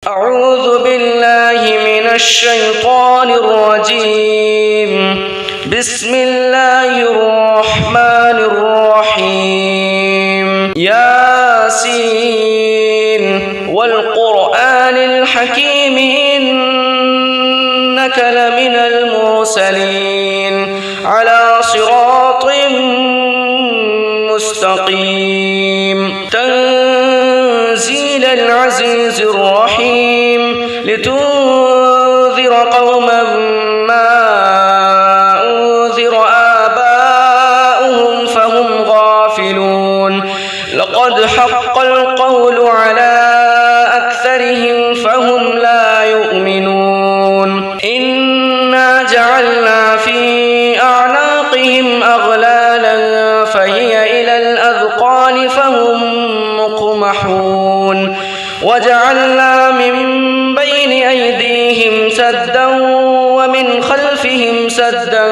أعوذ بالله من الشيطان الرجيم. بسم الله الرحمن الرحيم. ياسين والقرآن الحكيم إنك لمن المرسلين على صراط مستقيم. تنزيل العزيز الرحيم لتنذر قوما ما أنذر آباؤهم فهم غافلون. لقد حق القول على أكثرهم فهم لا يؤمنون. إنا جعلنا في أعناقهم أغلالا فهي إلى الأذقان فهم مقمحون. وجعلنا من بين أيديهم سدا ومن خلفهم سدا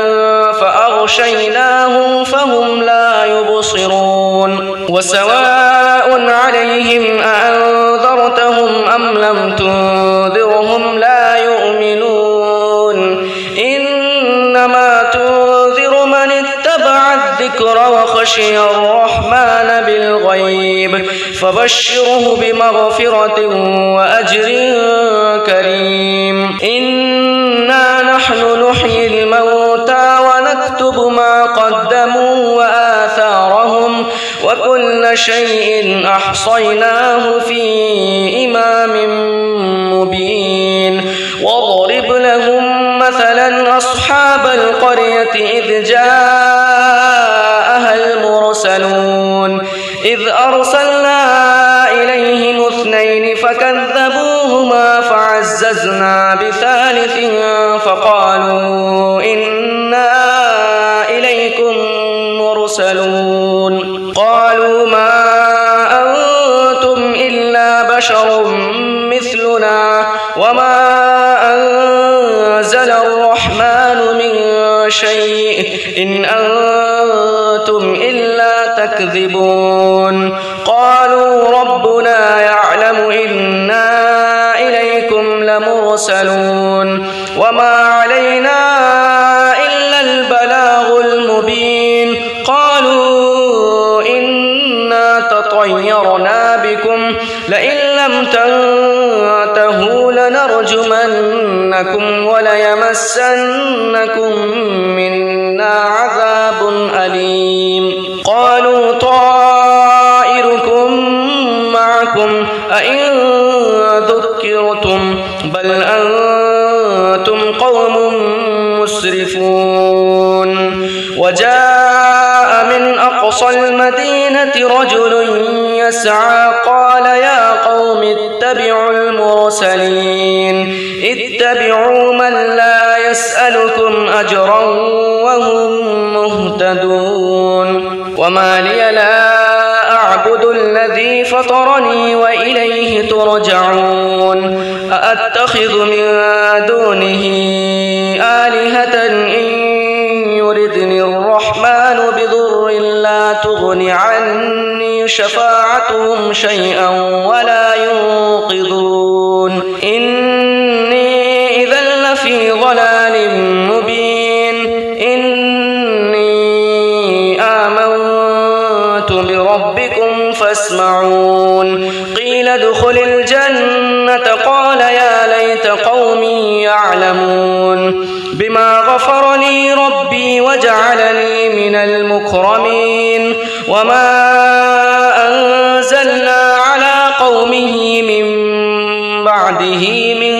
فأغشيناهم فهم لا يبصرون. وسواء عليهم أأنذرتهم أم لم تنذرهم لا يؤمنون. إنما تنذر من اتبع الذكر وخشي الرحمن بالغيب فبشره بمغفرة وأجر كريم. إنا نحن نحيي الموتى ونكتب ما قدموا وآثارهم وكل شيء أحصيناه في إمام مبين. واضرب لهم مثلا أصحاب القرية إذ جاءها المرسلون إذ أرسلنا إليهم اثنين فكذبوهما فعززنا بثالث فقالوا إنا إليكم مرسلون. قالوا ما أنتم إلا بشر مثلنا وما أنزل الرحمن من شيء إن أنتم إلا تكذبون. قالوا ربنا يعلم إنا إليكم لمرسلون وما علينا إلا البلاغ المبين. قالوا إنا تطيرنا بكم لئن لم تنتهوا لنرجمنكم وليمسنكم منا عذاب أليم. قالوا طائركم معكم أئن ذكرتم بل أنتم قوم مسرفون. وجاء من أقصى المدينة رجل يسعى قال يا قوم اتبعوا المرسلين اتبعوا من لا يسألكم أجرا وهم مهتدون. وما لي لا أعبد الذي فطرني وإليه ترجعون. أأتخذ من دونه آلهة إن يردني الرحمن بضر لا تغن عني شفاعتهم شيئا ولا ينقذون. إني إذا لفي ضلال مبين. إني آمنت بربكم فاسمعون. قيل ادخل الجنة قال يا ليت قومي يعلمون بما غفر لي ربي وجعلني من المكرمين. وما أنزلنا على قومه من بعده من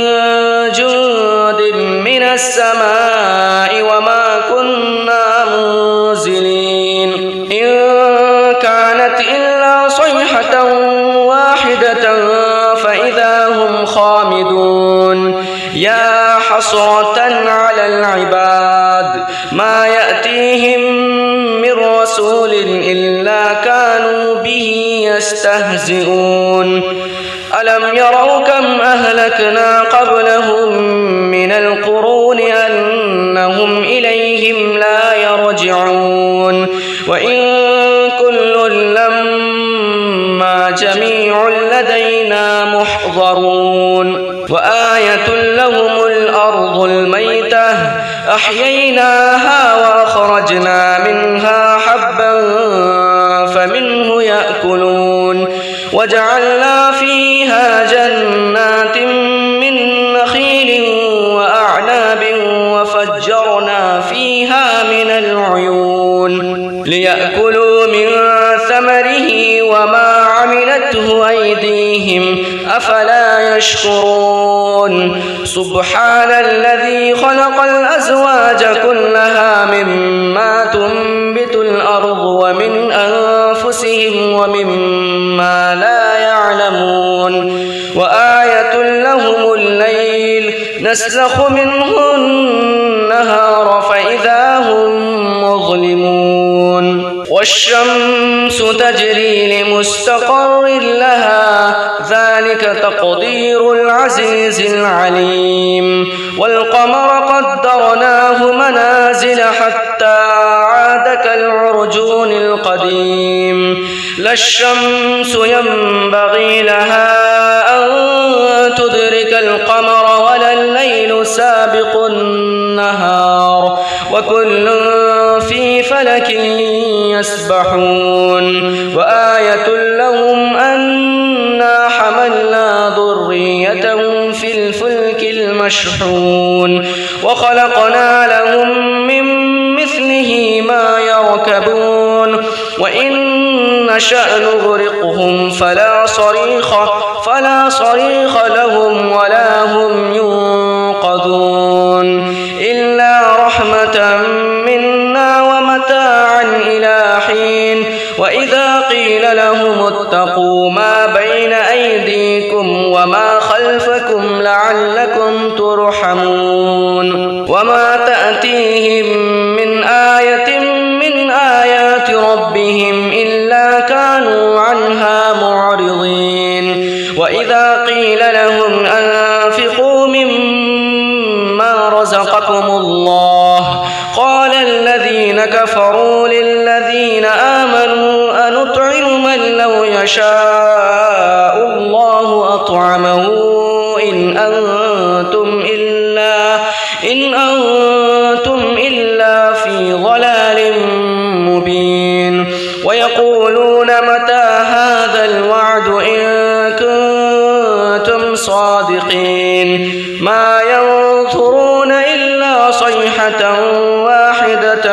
جند من السماء وما كنا منزلين. إن كانت إلا صيحة واحدة فإذا هم خامدون. يا حسرة على العباد ما يأتيهم من رسول إلا كانوا به يستهزئون. ألم يروا كم أهلكنا قبلهم من القرون أنهم إليهم لا يرجعون. وإن كل لما جميع لدينا محضرون. وآية لهم الأرض الميتة أحييناها وأخرجنا منها حبا فمنه يأكلون وجعلنا فيها جنات من نخيل وأعناب وفجرنا فيها من العيون ليأكلوا من ثمره وما عملته أيديهم أفلا يشكرون سبحان الذي خلق الأزواج كلها مما تنبت الأرض ومن أنفسهم ومما لا يعلمون وآية لهم الليل نسلخ منه النهار فإذا هم مظلمون والشمس تجري لمستقر لها ذلك تقدير العزيز العليم والقمر قدرناه منازل حتى عاد كالعرجون القديم لا الشمس ينبغي لها أن تدرك القمر ولا الليل سابق النهار وكل في فلك يسبحون وآية لهم أنا حملنا ذريتهم في الفلك المشحون وخلقنا لهم من مثله ما يركبون وإن نشأ نغرقهم فلا صريخ لهم ولا هم ينقذون إلا رحمة منا ومتاعا إلى حين وإذا قيل لهم اتقوا ما بين أيديكم وما خلفكم لعلكم ترحمون وما تأتيهم من آية من آيات ربهم إلا كانوا عنها معرضين وإذا قيل لهم أنفقوا مما رزقكم الله قال الذين كفروا للذين آمنوا أنطعم من لو يشاء الله أطعمه إن أنتم إلا في ضلال مبين ويقولون متى هذا الوعد إن كنتم صادقين ما ينظرون إلا صيحة واحدة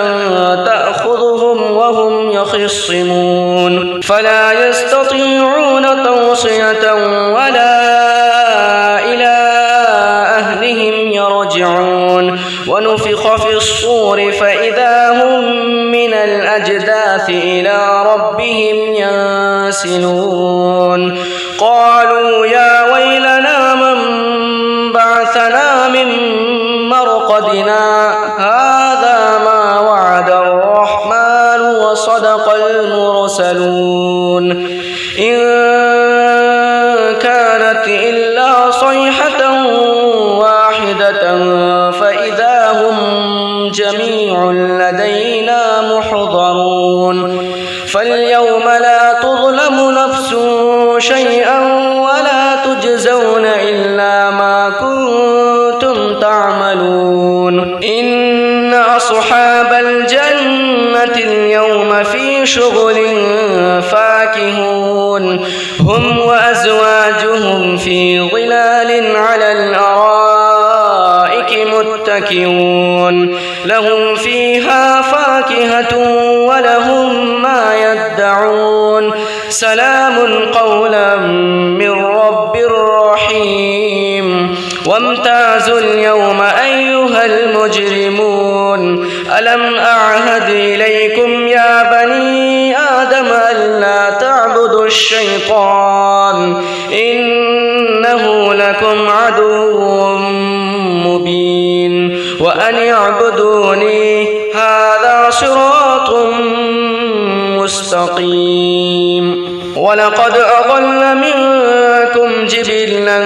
تأخذهم وهم يخصمون فلا يستطيعون توصية ولا إلى أهلهم يرجعون ونفخ في الصور فإذا هم من الأجداث إلى ربهم ينسلون قالوا يا ويلنا من بعثنا من مرقدنا هذا ما وعد الرحمن وصدق المرسلون إن كانت إلا صيحة واحدة فإذا هم جميع لدينا محضرون فاليوم لا تظلم نفس شيئا ولا تجزون إلا ما كنتم تعملون إن أصحاب الجنة اليوم في شغل فاكهون هم وأزواجهم في ظلال على الأرائك متكئون لهم فيها فاكهة ولهم ما يدعون سلام قولا من رب رحيم وامتازوا اليوم أيها المجرمون ألم أعهد إليكم يا بني آدم ألا تعبدوا الشيطان إنه لكم عدو مبين وأن اعبدوني هذا صراط مستقيم ولقد أضل منكم جبلا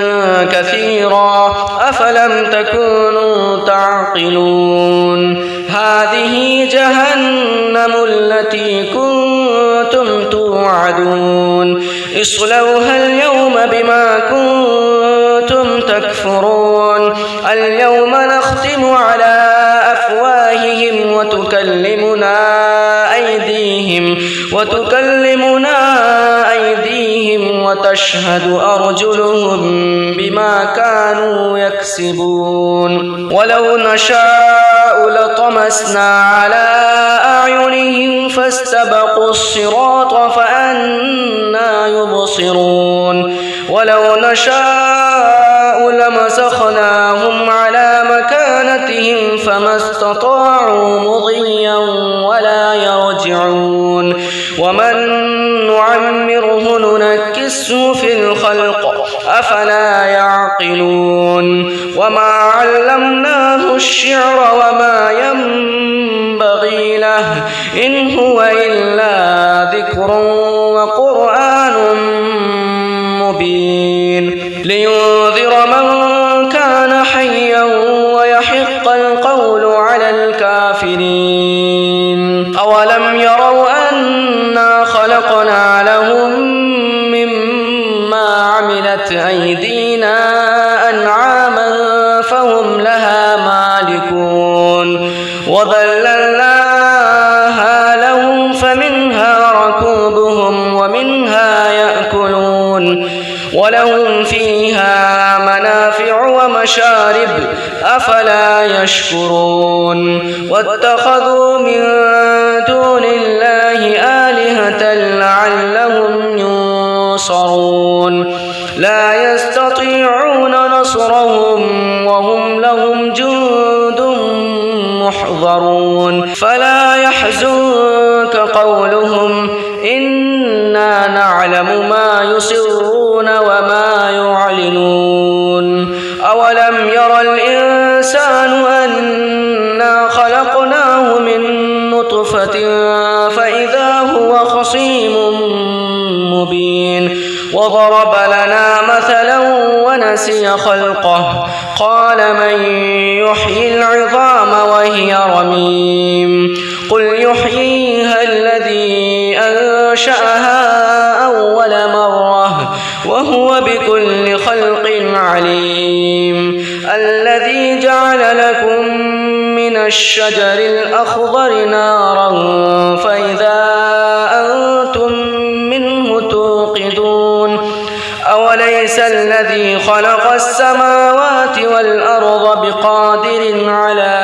كثيرا أفلم تكونوا تعقلون هذه جهنم التي كنتم توعدون اصلوها اليوم بما كنتم تكفرون اليوم نختم على أفواههم وتكلمنا أيديهم وتشهد أرجلهم بما كانوا يكسبون ولو نشاء لطمسنا على أعينهم فاستبقوا الصراط فأنى يبصرون ولو نشاء لمسخناهم على مكانتهم فما استطاعوا مضيا ولا يرجعون ومن نعمره ننكسه في الخلق أفلا يعقلون وما علمناه الشعر وما ينبغي له إن هو إلا ذكر وقرآن مبين لينذر من كان حيا ويحق القول على الكافرين أولم يروا أنا خلقنا لهم مما عملت أيدينا أنعاما فهم لها مالكون وذللناها لهم فمنها ركوبهم ومنها يأكلون ولهم فيها منافع ومشارب أفلا يشكرون واتخذوا من دون الله آلهة لعلهم ينصرون لا يستطيعون نصرهم وهم لهم جند محضرون فلا يحزنك قولهم إنا نعلم ما يسرون وما يعلنون أولم ير الإنسان أنا خلقناه من نطفة فإذا هو خصيم مبين وضرب لنا مثلا ونسي خلقه قال من يحيي العظام وهي رميم قل يحييها الذي أنشأها أول مرة وهو بكل خلق عليم الذي جعل لكم من الشجر الأخضر نارا فإذا أنتم منه توقدون أوليس الذي خلق السماوات والأرض بقادر على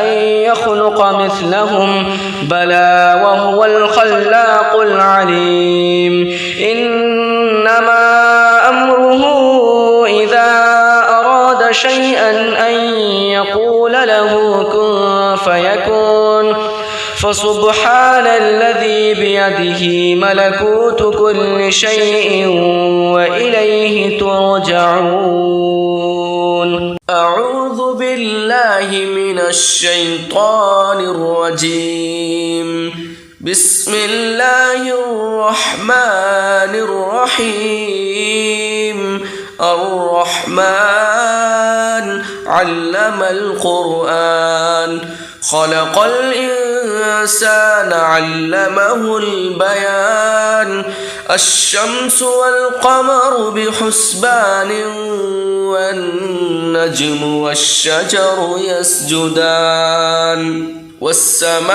أن يخلق مثلهم بلى وهو الخلاق العليم إنما أمره إذا أراد شيئا أن يقول له كن فيكون فسبحان الذي بيده ملكوت كل شيء وإليه ترجعون أعوذ بالله من الشيطان الرجيم بسم الله الرحمن الرحيم الرحمن علم القرآن خلق الإنسان علمه البيان الشمس والقمر بحسبان والنجم والشجر يسجدان والسماء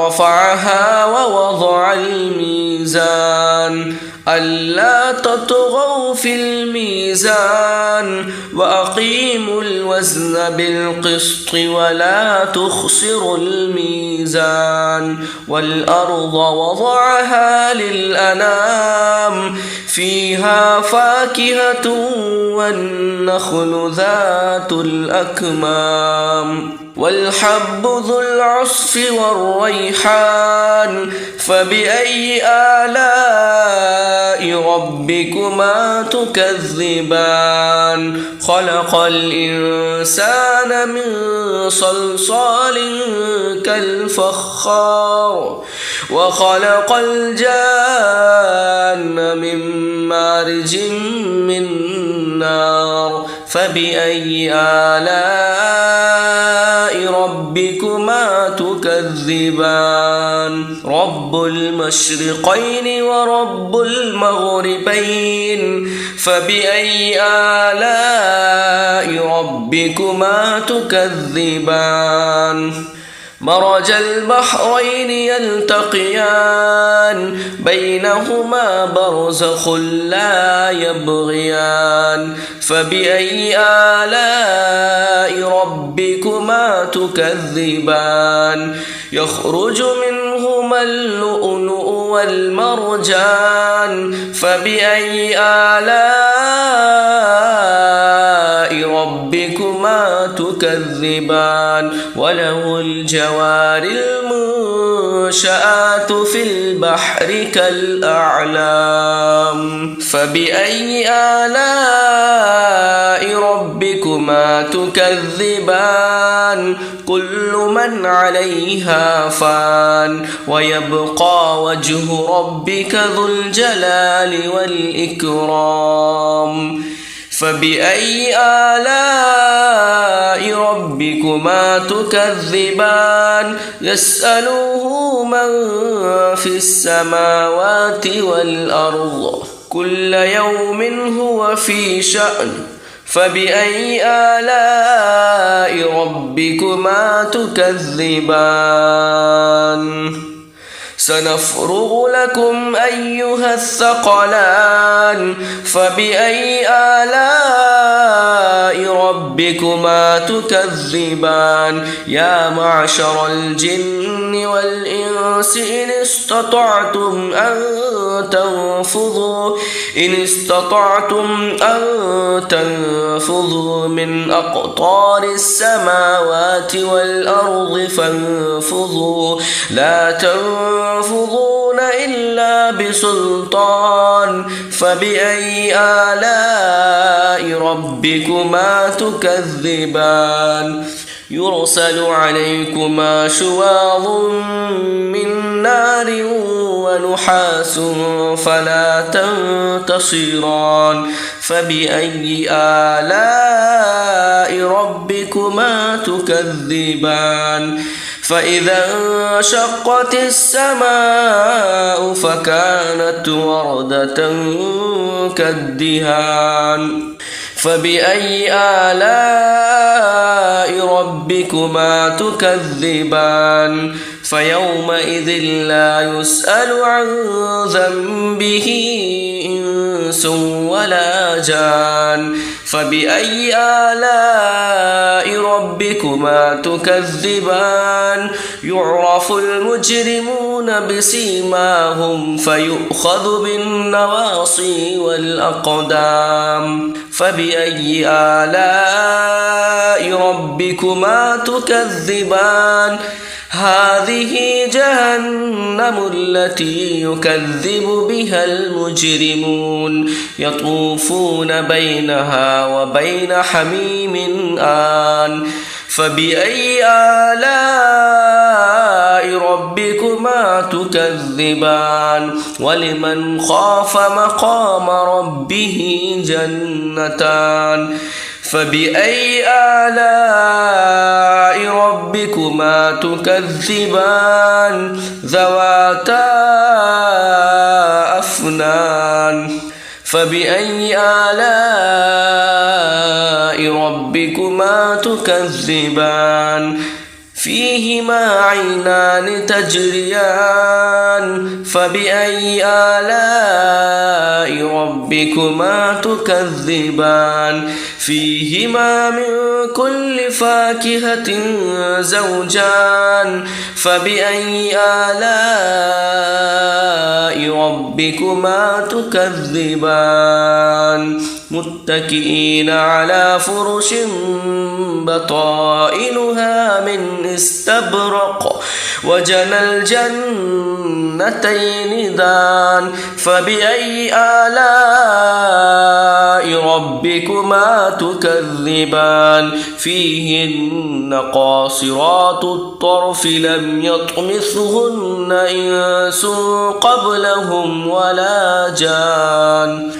رفعها ووضع الميزان ألا تطغوا في الميزان وأقيموا الوزن بالقسط ولا تخسروا الميزان والأرض وضعها للأنام فيها فاكهة والنخل ذات الأكمام والحب ذو العصف والريحان فبأي آلاء ربكما تكذبان خلق الإنسان من صلصال كالفخار وخلق الجان من مارج من نار فبأي آلاء ربكما تكذبان رب المشرقين ورب المغربين فبأي آلاء ربكما تكذبان مرج البحرين يلتقيان بينهما برزخ لا يبغيان فبأي آلاء ربكما تكذبان يخرج منهما اللؤلؤ والمرجان فبأي آلاء ربكما تكذبان وله الجوار المنشآت في البحر كالأعلام فبأي آلاء ربكما تكذبان كل من عليها فان ويبقى وجه ربك ذو الجلال والإكرام فبأي آلاء ربكما تكذبان يسأله من في السماوات والأرض كل يوم هو في شأن فبأي آلاء ربكما تكذبان سنفرغ لكم أيها الثقلان فبأي آلاء ربكما تكذبان يا معشر الجن والإنس إن استطعتم أن تنفذوا من أقطار السماوات والأرض فانفذوا لا تنفذون إلا بسلطان فبأي آلاء ربكما تكذبان يرسل عليكما شواظ من نار ونحاس فلا تنتصران فبأي آلاء ربكما تكذبان فإذا انشقت السماء فكانت وردة كالدهان فبأي آلاء ربكما تكذبان فيومئذ لا يسأل عن ذنبه إنس ولا جان فبأي آلاء ربكما تكذبان يعرف المجرمون بسيماهم فيؤخذ بالنواصي والأقدام فبأي آلاء ربكما تكذبان هذه جهنم التي يكذب بها المجرمون يطوفون بينها وبين حميم آن فبأي آلاء ربكما تكذبان ولمن خاف مقام ربه جنتان فبأي آلاء ربكما تكذبان ذواتا أفنان فبأي آلاء ربكما تكذبان فيهما عينان تجريان فبأي آلاء ربكما تكذبان فيهما من كل فاكهة زوجان فبأي آلاء ربكما تكذبان متكئين على فرش بطائنها من استبرق وجنى الجنتين دان فبأي آلاء ربكما تكذبان فيهن قاصرات الطرف لم يطمثهن إنس قبلهم ولا جان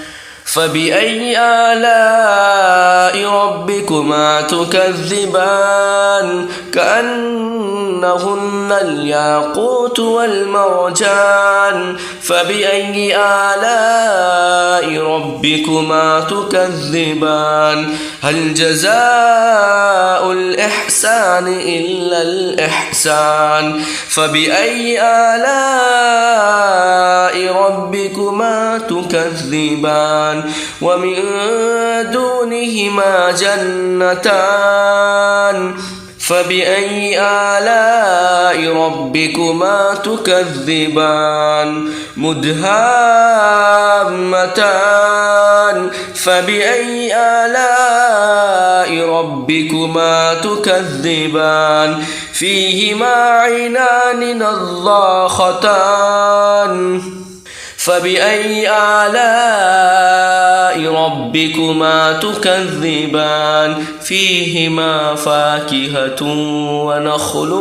فبأي آلاء ربكما تكذبان كأنهن الياقوت والمرجان فبأي آلاء ربكما تكذبان هل جزاء الإحسان إلا الإحسان فبأي آلاء ربكما تكذبان ومن دونهما جنتان فبأي آلاء ربكما تكذبان مدهامتان فبأي آلاء ربكما تكذبان فيهما عينان نضاختان فبأي آلاء ربكما تكذبان فيهما فاكهة ونخل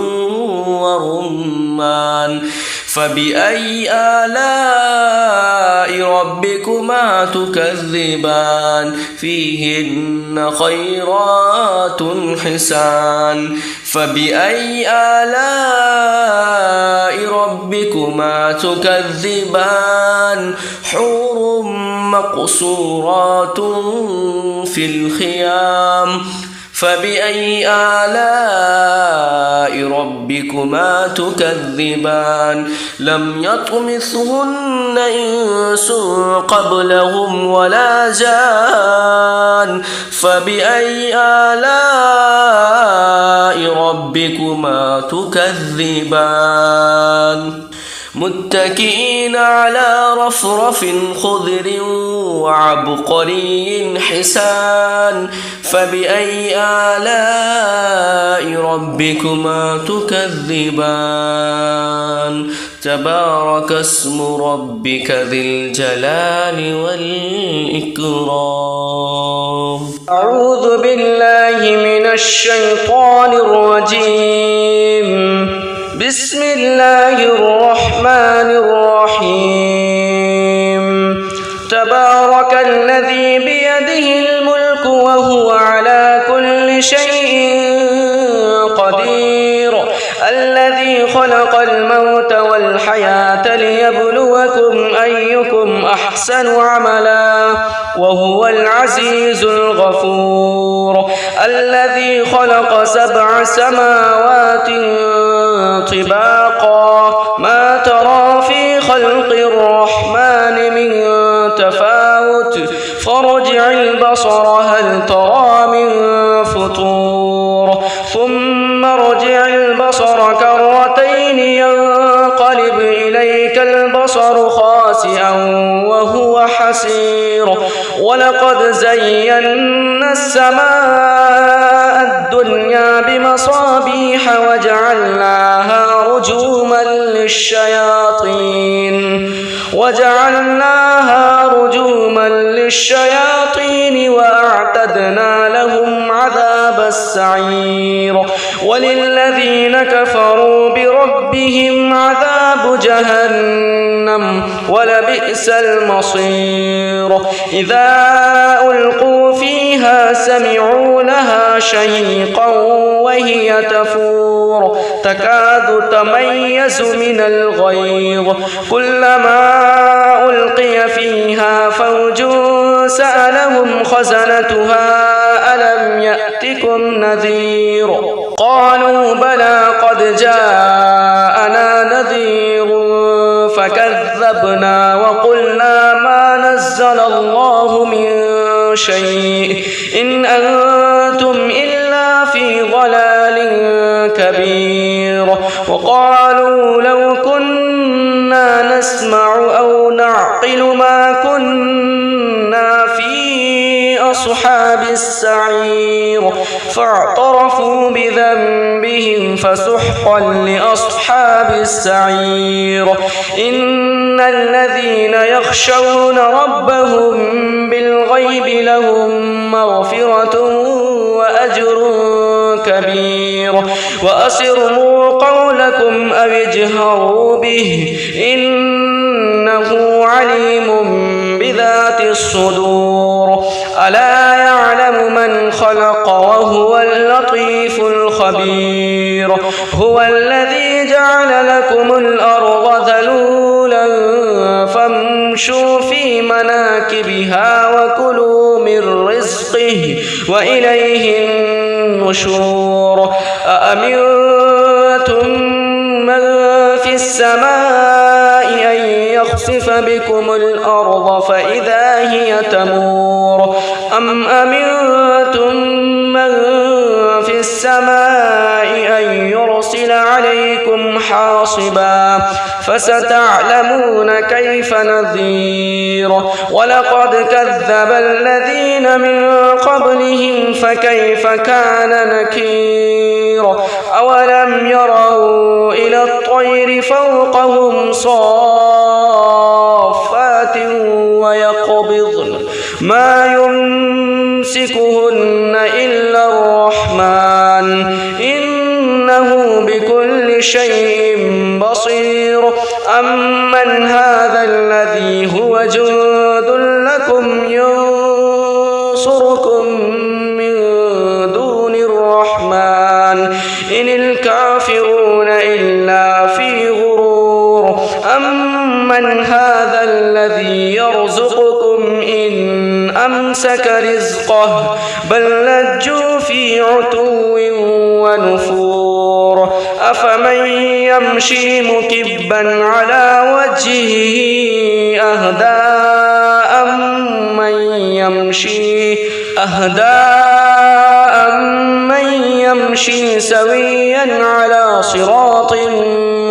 ورمان فبأي آلاء ربكما تكذبان فيهن خيرات حسان فبأي آلاء ربكما تكذبان حور مقصورات في الخيام فبأي آلاء ربكما تكذبان لم يطمثهن إنس قبلهم ولا جان فبأي آلاء ربكما تكذبان متكئين على رفرف خضر وعبقري حسان فبأي آلاء ربكما تكذبان تبارك اسم ربك ذي الجلال والإكرام أعوذ بالله من الشيطان الرجيم بسم الله الرحمن الرحيم تبارك الذي بيده الملك وهو على كل شيء قدير الذي خلق الموت والحياة ليبلوكم أيكم أحسن عملا وهو العزيز الغفور الذي خلق 7 سماوات طباقا ما ترى في خلق الرحمن من تفاوت فارجع البصر هل ترى من فطور ثم ارجع البصر كرتين ينقلب إليك البصر خاسئا وهو حسير ولقد زينا السماء الدنيا بمصابيح وجعلناها رجوما للشياطين وأعتدنا لهم عذاب السعير وللذين كفروا بربهم عذاب جهنم ولبئس المصير إذا ألقوا فيها سمعوا لها شهيقا وهي تفور تكاد تميز من الغيظ كلما ألقي فيها فوج سألهم خزنتها ألم يأتكم نذير قالوا بلى قد جاءنا نذير فكذبنا وقلنا ما نزل الله من شيء إن أنتم إلا في ضلال كبير وقالوا لو كنا نسمع أو نعقل ما كنا في أصحاب السعير فاعترفوا بذنبهم فسحقا لأصحاب السعير إن الذين يخشون ربهم بالغيب لهم مغفرة وأجر كبير وأسروا قولكم أو اجهروا به إنه عليم بذات ذات الصدور ألا يعلم من خلق وهو اللطيف الخبير هو الذي جعل لكم الأرض ذلولا فامشوا في مناكبها وكلوا من رزقه وإليه النشور أأمنتم من في السماء أن يخسف بكم الأرض فإذا هي تمور أم أمنتم من في السماء أن يرسل عليكم حاصبا فستعلمون كيف نذير ولقد كذب الذين من قبلهم فكيف كان نكير أولم يروا إلى الطير فوقهم صافات ويقبضن ما يمسكهن إلا الرحمن إنه بكل شيء بصير أمن هذا الذي هو جند لكم ينصركم من دون الرحمن إن الكافرون إلا في غرور أمن هذا الذي يرزقكم إن أمسك رزقه بل لجوا في عتو ونفور أفمن يمشي مكبا على وجهه أهدى أمن يمشي سويا على صراط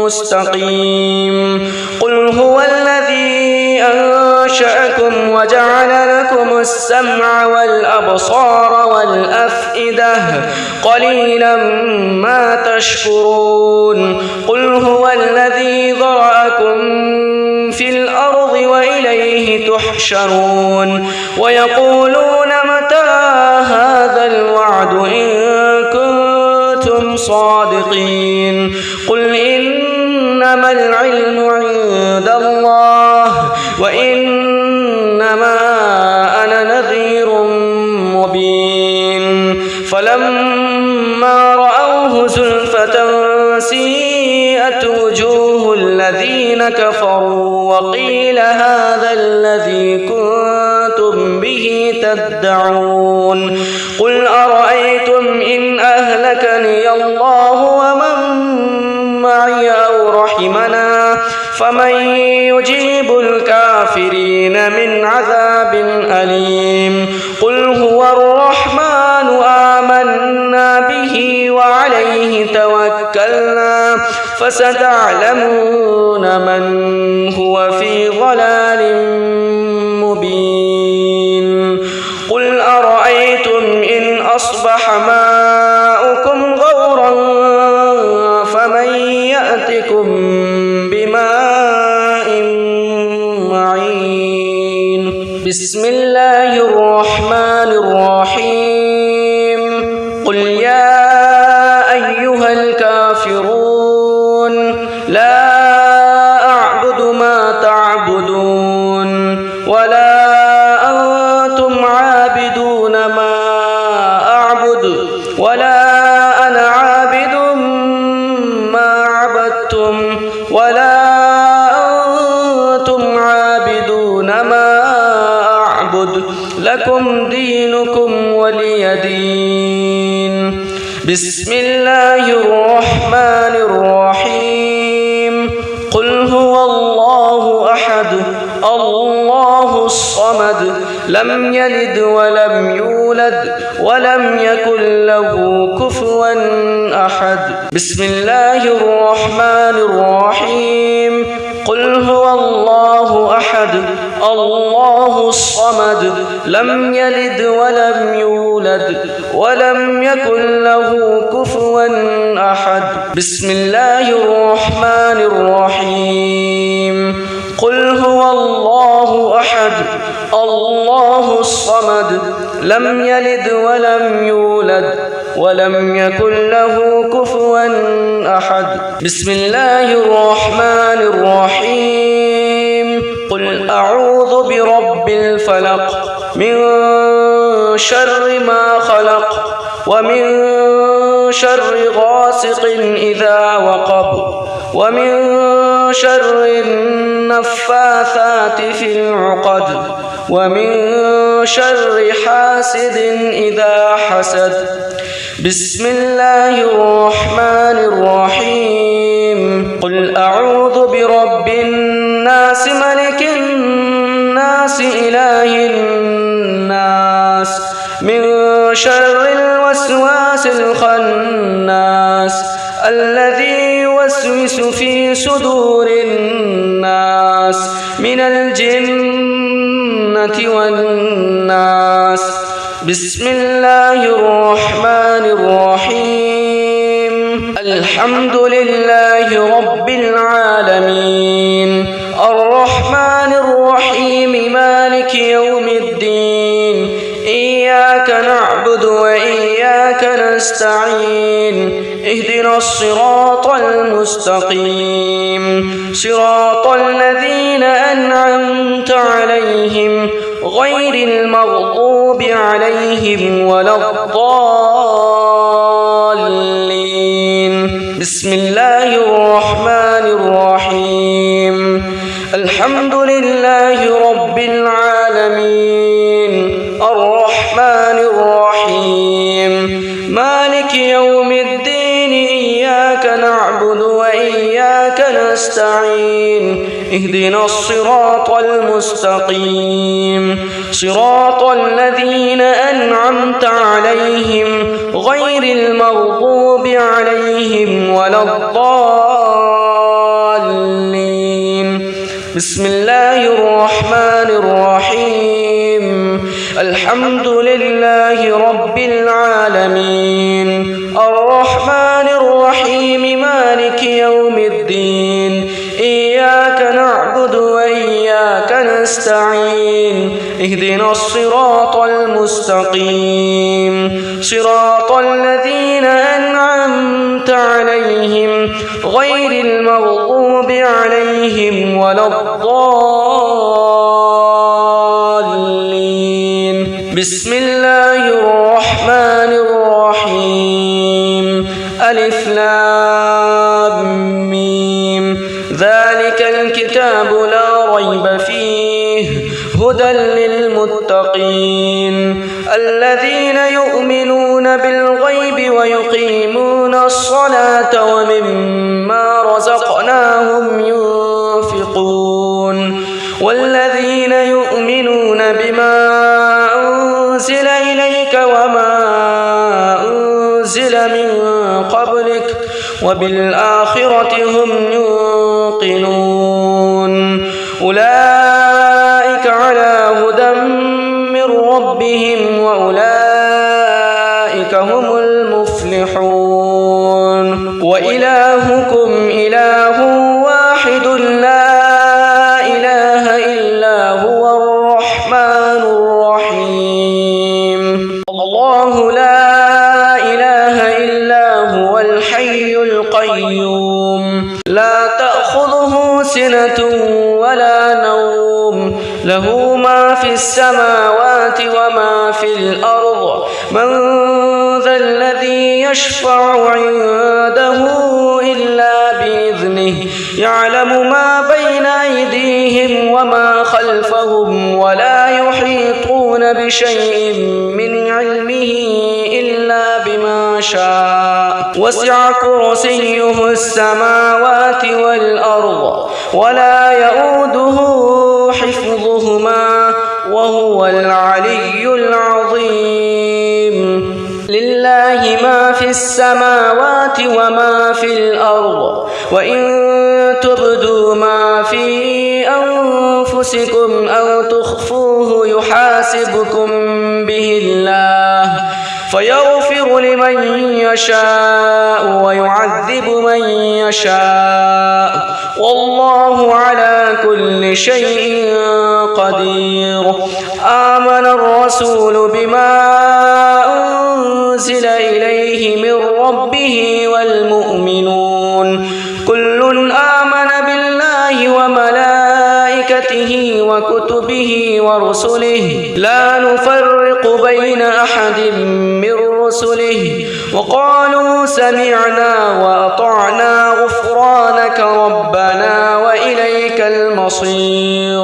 مستقيم قل هو الذي أنشأكم وجعل لكم السمع والأبصار والأفئدة قليلا ما تشكرون قل هو الذي ذرأكم في الأرض وإليه تحشرون ويقولون متى هذا الوعد إن كنتم صادقين قل إنما العلم عند الله وإنما أنا نذير مبين فلما رأوه زلفة سيئت وجوه الذين كفروا وقيل هذا الذي كنتم به تدعون قل أرأيتم إن أهلكني الله ومن معي أو رحمنا فمن يجيب الكافرين من عذاب أليم قل هو الرحمن آمنا به وعليه توكلنا فستعلمون من هو في ضلال مبين قل أرأيتم إن أصبح ماؤكم غورا فمن يأتكم بماء معين بسم الله الرحمن الرحيم قل يا أيها الكافرون لا أعبد ما تعبدون ولا أنتم عابدون ما أعبد ولا أنا عابد ما عبدتم ولا أنتم عابدون ما أعبد لكم دينكم ولي دين بسم الله الرحمن الرحيم قل هو الله أحد الله الصمد لم يلد ولم يولد ولم يكن له كفوا أحد بسم الله الرحمن الرحيم قل هو الله أحد الله الصمد لم يلد ولم يولد ولم يكن له كفوا أحد بسم الله الرحمن الرحيم قل هو الله أحد الله الصمد لم يلد ولم يولد ولم يكن له كفوا أحد بسم الله الرحمن الرحيم قل أعوذ برب الفلق من شر ما خلق ومن شر غاسق إذا وقب ومن شر النفاثات في العقد ومن شر حاسد إذا حسد. بسم الله الرحمن الرحيم. قل أعوذ برب الناس ملك الناس إله الناس من شر الوسواس الخناس الذي يوسوس في صدور الناس من الجنة والناس. بسم الله الرحمن الرحيم. الحمد لله رب العالمين الرحمن الرحيم مالك يوم الدين إياك نعبد وإياك نستعين اهدنا الصراط المستقيم صراط الذين أنعمت عليهم غير المغضوب عليهم ولا الضالين. بسم الله الرحمن الرحيم. الحمد لله رب العالمين الرحمن الرحيم مالك يوم الدين إياك نعبد وإياك نستعين اهدنا الصراط المستقيم صراط الذين أنعمت عليهم غير المغضوب عليهم ولا الضالين. بسم الله الرحمن الرحيم. الحمد لله رب العالمين الرحمن الرحيم مالك يوم الدين إياك نعبد وإياك نستعين اهدنا الصراط المستقيم صراط الذين أنعمت عليهم غير المغضوب عليهم ولا الضالين. بسم الله الرحمن الرحيم. ألف لام ميم. ذلك الكتاب لا ريب فيه هدى للمتقين الذين يؤمنون بالغيب ويقيمون الصلاة ومما رزقناهم ينفقون والذين يؤمنون بما أنزل إليك وما أنزل من قبلك وبالآخرة هم يوقنون أولئك على هدى من ربهم وأولئك هم المفلحون. وإلهكم إله واحد لا إله إلا هو الرحمن الرحيم. الله لا إله إلا هو الحي القيوم لا تأخذه سنة ولا نوم له ما في السماوات وما في الأرض من ذا الذي يشفع عنده إلا بإذنه يعلم ما بين أيديهم وما خلفهم ولا يحيطون بشيء من علمه إلا بما شاء وسع كرسيه السماوات والأرض ولا يؤوده حفظهما وهو العلي العظيم. لله ما في السماوات وما في الأرض وإن تبدوا ما في أنفسكم أو تخفوه يحاسبكم به الله فيغفر لمن يشاء ويعذب من يشاء والله على كل شيء قدير. آمن الرسول بما أنزل إليه من ربه والمؤمنون كل آمن بالله وملائكته وملائكته وكتبه ورسله لا نفرق بين أحد من رسله وقالوا سمعنا وأطعنا غفرانك ربنا وإليك المصير.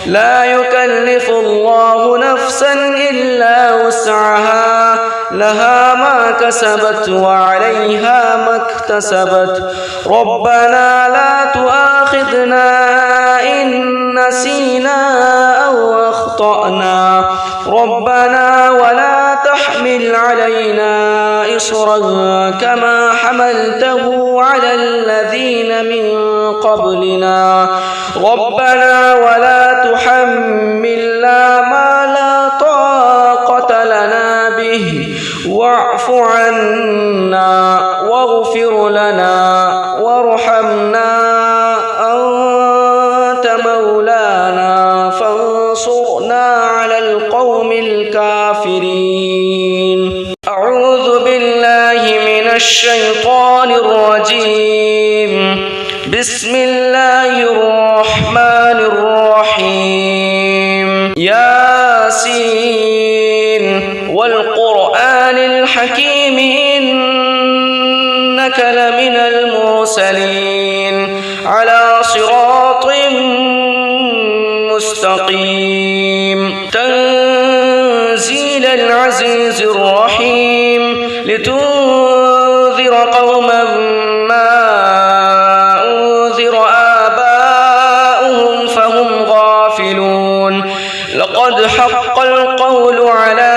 لا يكلف الله نفسا إلا وسعها لها ما كسبت وعليها ما اكتسبت. ربنا لا تؤاخذنا إن نسينا أو أخطأنا ربنا ولا تحمل علينا إصرا كما حملته على الذين من قبلنا ربنا ولا تحملنا ما لا طاقة لنا به واعف عنا واغفر لنا وارحمنا أنت مولانا فانصرنا على القوم الكافرين. أعوذ بالله من الشيطان الرجيم. بسم الله الرحمن الرحيم. ياسين والقرآن الحكيم إنك لمن المرسلين على صراط مستقيم. تنزيل العزيز الرحيم لتنذر قوما ما أنذر آباؤهم فهم غافلون. لقد حق القول على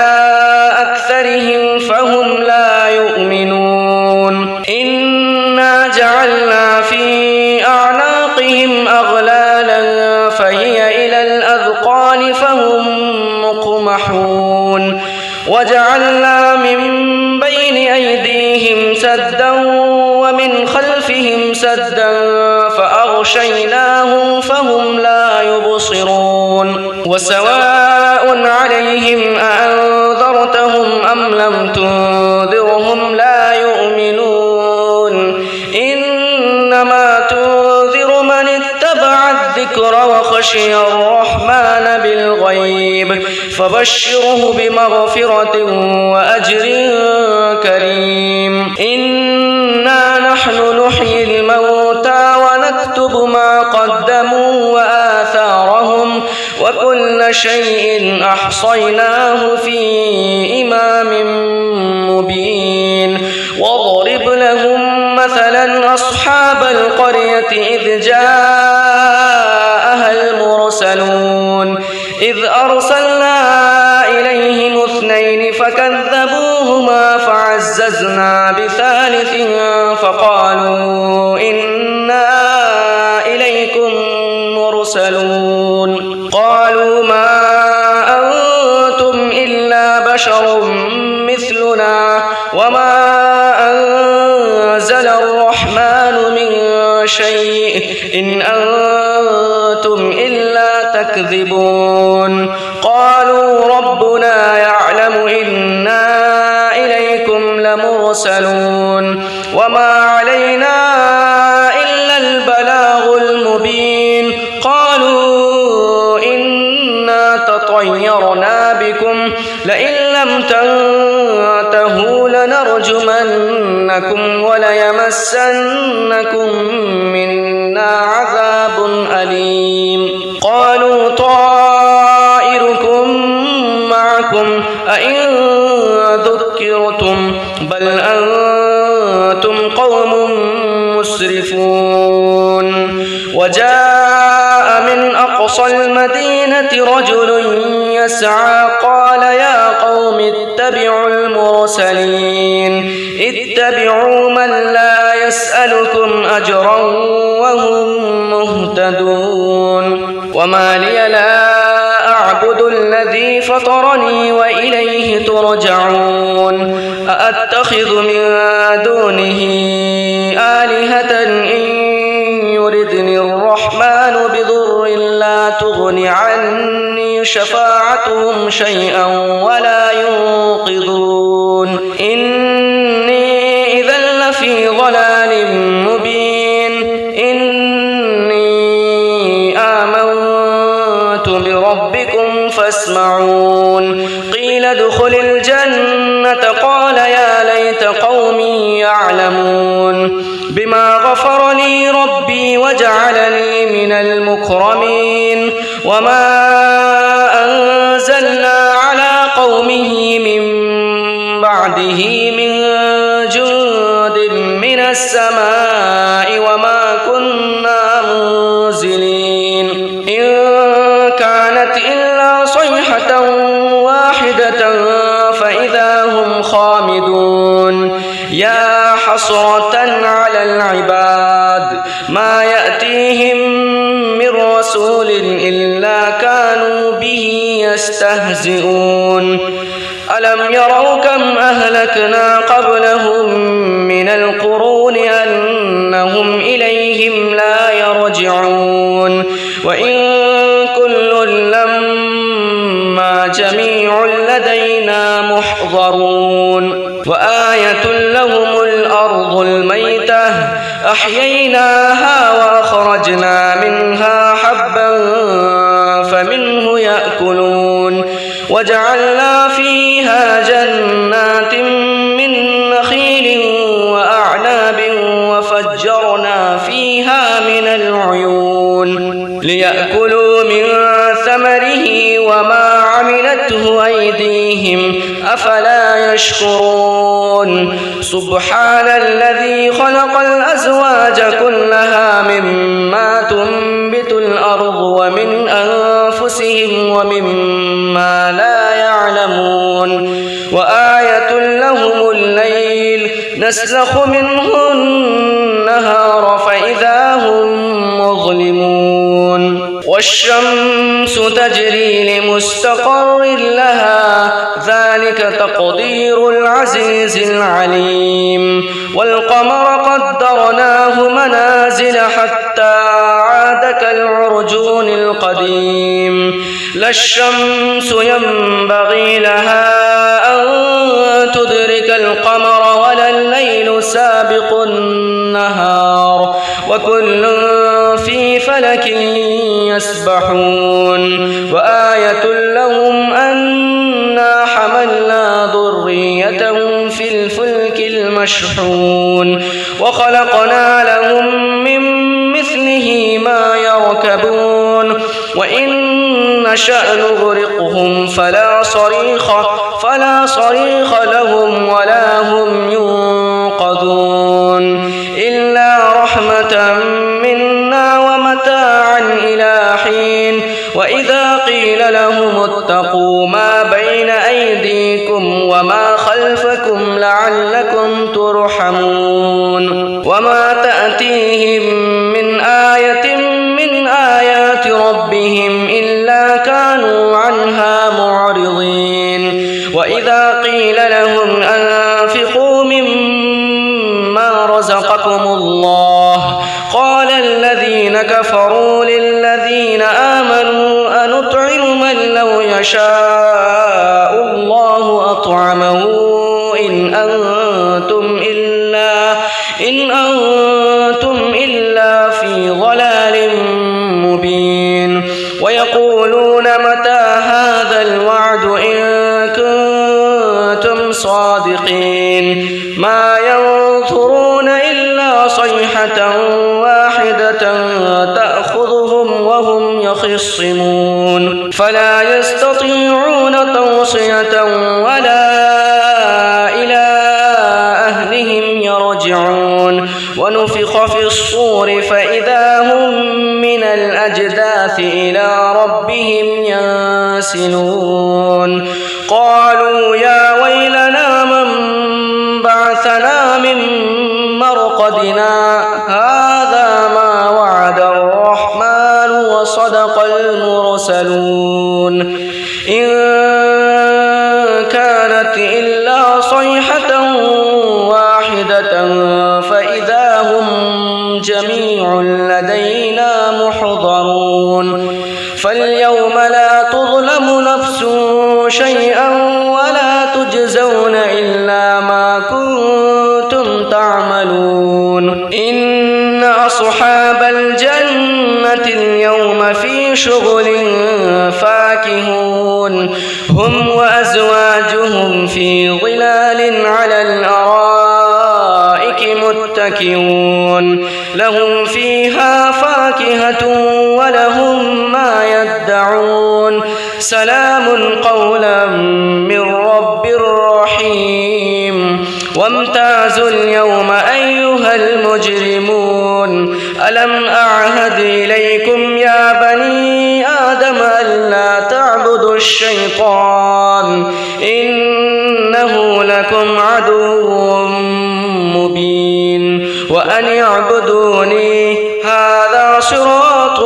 أكثرهم فهم لا يؤمنون. إنا جعلنا في أعناقهم أغلالا فهي إلى الأذقان فهم مقمحون. وجعلنا من بين أيديهم سدا ومن خلفهم سدا فأغشيناهم فهم لا يبصرون. وسواء عليهم أأنذرتهم أم لم تنذرهم لا يؤمنون. إنما تنذر من اتبع الذكر وخشي الرحمن بالغيب فبشره بمغفرة وأجر كريم. إنا نحن نحيي الموتى ونكتب ما قدموا وآثارهم وكل شيء أحصيناه في إمام مبين. واضرب لهم مثلا أصحاب القرية إذ جاءها المرسلون إذ أرسلنا إليهم اثنين فكذبوهما فعززنا بثالث فقالوا إنا إليكم مرسلون. قالوا ما أنتم إلا بشر مثلنا وما أنزل الرحمن من شيء إن أنتم إلا تكذبون. قالوا ربنا يعلم إنا إليكم لمرسلون وما علينا إلا البلاغ المبين. قالوا إنا تطيرنا بكم لئن لم تنتهوا لنرجمنكم وليمسنكم منا عذاب أليم. قالوا طائركم معكم أئن ذكرتم بل أنتم قوم مسرفون. وجاء من أقصى المدينة رجل يسعى قال يا قوم اتبعوا المرسلين اتبعوا من لا يسألكم أجرا وهم مهتدون. وما لي لا أعبد الذي فطرني وإليه ترجعون. أأتخذ من دونه آلهة إن يردني الرحمن بضر لا تغن عني شفاعتهم شيئا ولا ينقذون. إني إذا لفي ضلال مبين. إني آمنت الجنة قال يا ليت قومي يعلمون بما غفر لي ربي وجعلني من المكرمين وما أنزلنا على قومه من بعده من جند من السماء وما كنا منزلين إن كانت إلا صيحة واحدة فإذا هم خامدون يا حسرة على العباد ما يأتيهم من رسول إلا كانوا به يستهزئون ألم يروا كم أهلكنا قبلهم من القرون أنهم إليهم لا يرجعون وإن كل لما جميع لدينا محضرون وآية لهم الأرض الميتة أحييناها وأخرجنا منها حبا فمنه يأكلون وجعلنا فيها جنات من نخيل وأعناب وفجرنا فيها من العيون ليأكلوا من ثمره وما عملته أيديهم أفلا يشكرون سبحان الذي خلق الأزواج كلها مما تنبت الأرض ومن أنفسهم ومما لا يعلمون وآية لهم الليل نسلخ منه النهار فإذا هم مظلمون والشمس تجري لمستقر لها ذلك تقدير العزيز العليم والقمر قدرناه منازل حتى عاد كالعرجون القديم لا الشمس ينبغي لها أن تدرك القمر ولا الليل سابق النهار وكل في فلك يسبحون وآية لهم أنا حملنا ذريتهم في الفلك المشحون وخلقنا لهم من مثله ما يركبون وإن نشأ نغرقهم فلا صريخ لهم ولا هم ينقذون إلا رحمة منا ومتاعا إلى حين وإذا قيل لهم اتقوا ما بين أيديكم وما خلفكم لعلكم ترحمون وما تأتيهم من آية من آيات ربهم إلا كانوا عنها معرضين وإذا قيل لهم أنفقوا مما رزقكم الله قال الذين كفروا للذين آمنوا أنطعم من لو يشاء الله أطعمه إن أنتم إلا في ضلال مبين ويقولون متى هذا الوعد إن كنتم صادقين ما ينظرون إلا صيحة واحدة تأخذهم وهم يخصمون فلا يستطيعون توصية ولا إلى أهلهم يرجعون ونفخ في الصور فإذا هم من الأجداث إلى ربهم ينسلون قالوا يا ويلنا من بعثنا من مرقدنا هذا ما وعد الرحمن وصدق المرسلون إن كانت إلا صيحة واحدة فإذا هم جميع لدينا محضرون فاليوم لا تظلم نفس شيئا ولا تجزون إلا ما كنتم تعملون إن أصحاب الجنة اليوم في شغل فاكهون هم وأزواجهم في في ظلال على الأرائك متكئون لهم فيها فاكهة ولهم ما يدعون سلام قولا من رب رحيم وامتازوا اليوم أيها المجرمون ألم أعهد إليكم يا بني آدم ألا تعبدوا الشيطان إنه لكم عدو مبين وأن اعبدوني هذا صراط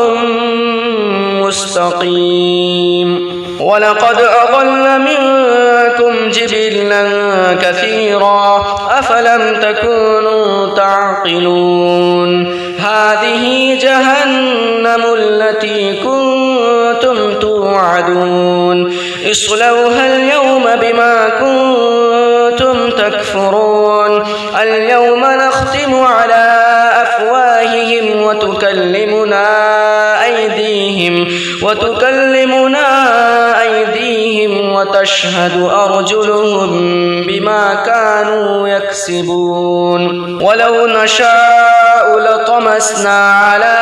مستقيم ولقد أضل منكم جبلا كثيرا أفلم تكونوا تعقلون هذه جهنم التي كنتم توعدون اصلوها اليوم بما كنتم تكفرون اليوم نختم على أفواههم وتكلمنا أيديهم وتشهد أرجلهم بما كانوا يكسبون ولو نشاء لطمسنا على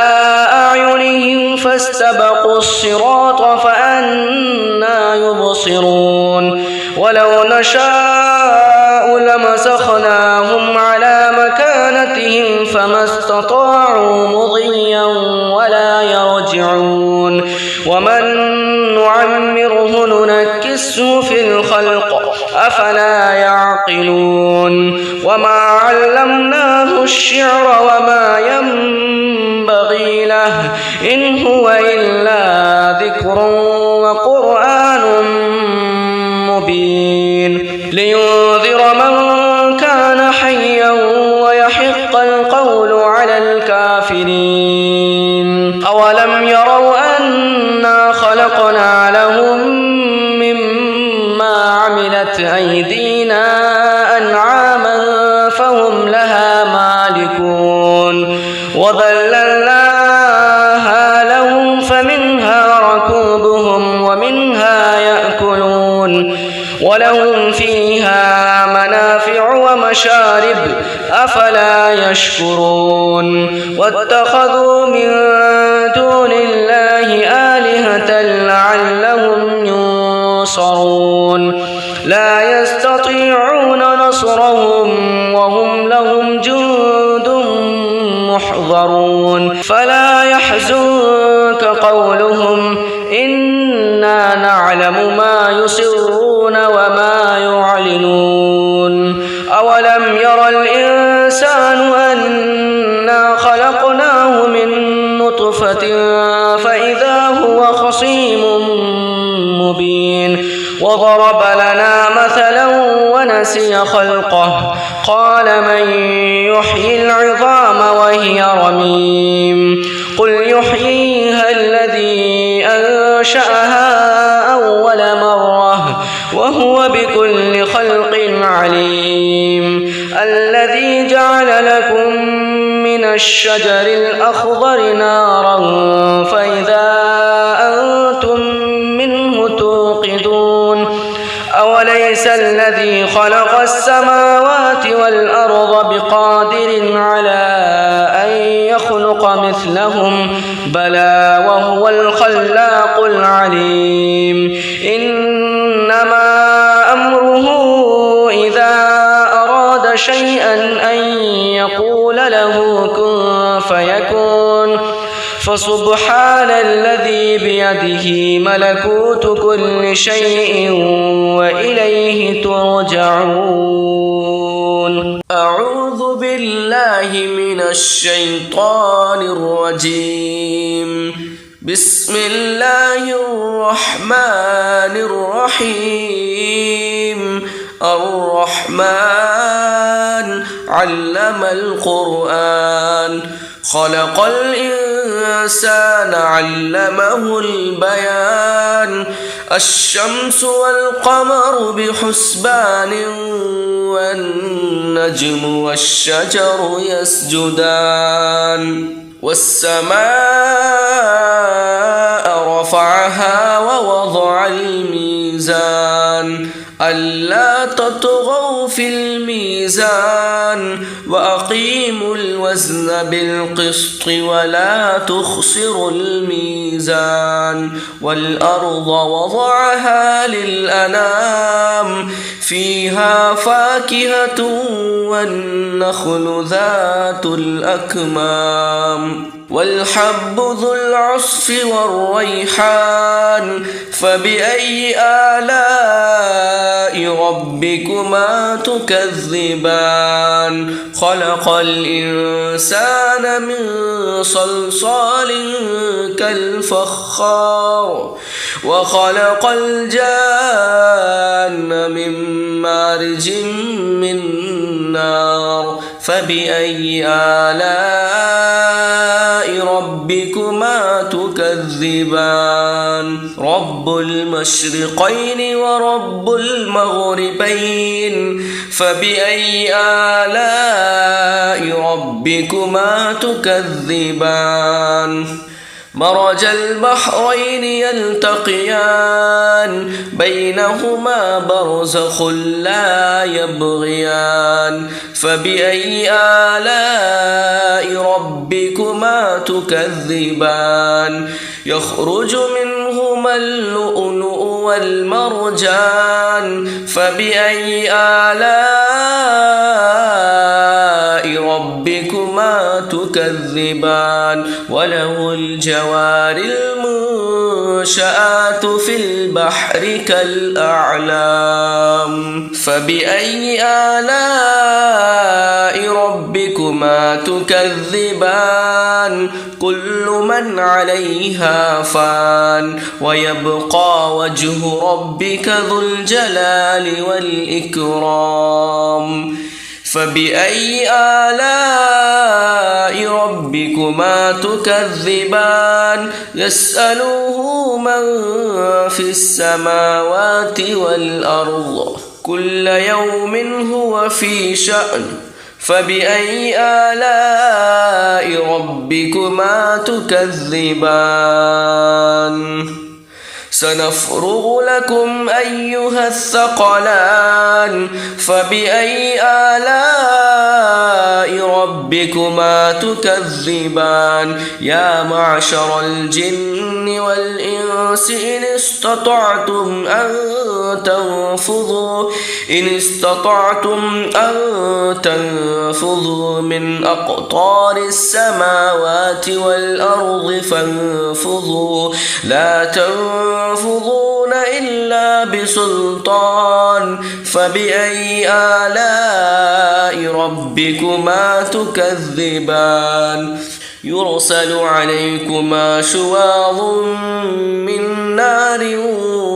أعينهم فاستبقوا الصراط فأنى يبصرون ولو نشاء لمسخناهم على مكانتهم فما استطاعوا مضيا ولا يرجعون ومن نعمره ننكسه في الخلق أفلا يعقلون وما علمناه الشعر وما ينبغي له إن هو إلا ذكر وقرآن مبين لينذر من كان حيا ويحق القول على الكافرين أولم يروا أنا خلقنا لهم مما عملت أيدينا أنعاما فهم لها مالكون وذللناها لهم فمنها ركوبهم ومنها يأكلون ولهم فيها منافع ومشارب أفلا يشكرون واتخذوا من دون الله آلهة لعلهم ينصرون لا يستطيعون نصرهم وهم لهم جند محضرون فلا يحزنك قولهم إنا نعلم ما يسرون وما يعلنون أولم ير الإنسان أنا خلقناه من نطفة فإذا هو خصيم مبين وضرب لنا مثلا ونسي خلقه قال من يحيي العظام وهي رميم قل يحييها الذي أنشأها أول مرة وهو بكل خلق عليم الذي جعل لكم من الشجر الأخضر نارا فإذا أنتم منه توقدون أوليس الذي خلق السماوات والأرض بقادر على أن يخلق مثلهم بلى وهو الخلاق العليم إنما أمره إذا أراد شيئا أن يقول له كن فيكون فسبحان الذي بيده ملكوت كل شيء وإليه ترجعون أعوذ بالله من الشيطان الرجيم بسم الله الرحمن الرحيم الرحمن علم القرآن خلق الإنسان علمه البيان الشمس والقمر بحسبان والنجم والشجر يسجدان والسماء رفعها ووضع الميزان ألا تطغوا في الميزان وأقيموا الوزن بالقسط ولا تخسروا الميزان والأرض وضعها للأنام فيها فاكهة والنخل ذات الأكمام والحب ذو العصف والريحان فبأي آلاء ربكما تكذبان خلق الإنسان من صلصال كالفخار وخلق الجان من مارج من نار فبأي آلاء ربكما تكذبان رب المشرقين ورب المغربين فبأي آلاء ربكما تكذبان مرج البحرين يلتقيان بينهما برزخ لا يبغيان فبأي آلاء ربكما تكذبان يخرج منهما اللؤلؤ والمرجان فبأي آلاء ربكما تكذبان وله الجوار المنشآت في البحر كالأعلام فبأي آلاء ربكما تكذبان كل من عليها فان ويبقى وجه ربك ذو الجلال والإكرام فبأي آلاء ربكما تكذبان يسأله من في السماوات والأرض كل يوم هو في شأن فبأي آلاء ربكما تكذبان سنفرغ لكم أيها الثقلان فبأي آلاء ربكما تكذبان يا معشر الجن والإنس إن استطعتم أن تنفذوا من أقطار السماوات والأرض فانفذوا لا تنفذون إلا بسلطان فبأي آلاء ربكما تكذبان يرسل عليكما شواظ من نار